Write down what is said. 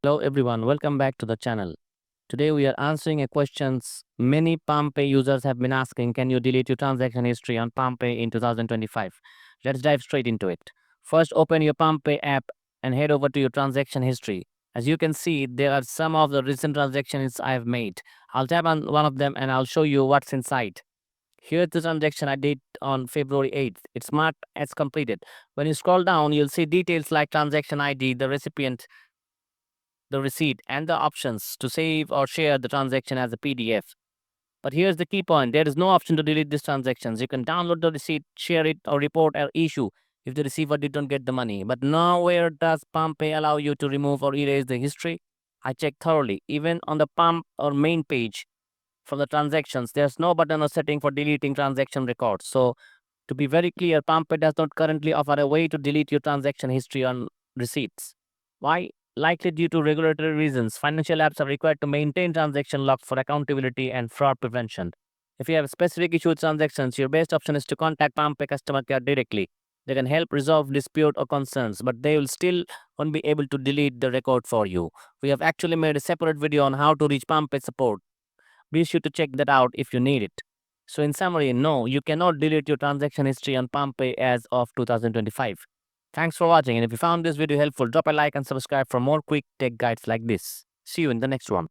Hello everyone, welcome back to the channel. Today we are answering a questions many Palmpay users have been asking. Can you delete your transaction history on Palmpay in 2025? Let's dive straight into it. First, open your Palmpay app and head over to your transaction history. As you can see, there are some of the recent transactions I have made. I'll tap on one of them and I'll show you what's inside. Here's the transaction I did on February 8th. It's marked as completed. When you scroll down, you'll see details like transaction ID, the recipient, the receipt, and the options to save or share the transaction as a PDF. But here's the key point, there is no option to delete these transactions. You can download the receipt, share it, or report an issue if the receiver didn't get the money. But nowhere does Palmpay allow you to remove or erase the history. I checked thoroughly. Even on the Palm or main page for the transactions, there's no button or setting for deleting transaction records. So, to be very clear, Palmpay does not currently offer a way to delete your transaction history on receipts. Why? Likely due to regulatory reasons, financial apps are required to maintain transaction logs for accountability and fraud prevention. If you have a specific issue with transactions, your best option is to contact Palmpay customer care directly. They can help resolve dispute or concerns, but they will still won't be able to delete the record for you. We have actually made a separate video on how to reach Palmpay support. Be sure to check that out if you need it. So, in summary, no, you cannot delete your transaction history on Palmpay as of 2025. Thanks for watching, and if you found this video helpful, drop a like and subscribe for more quick tech guides like this. See you in the next one.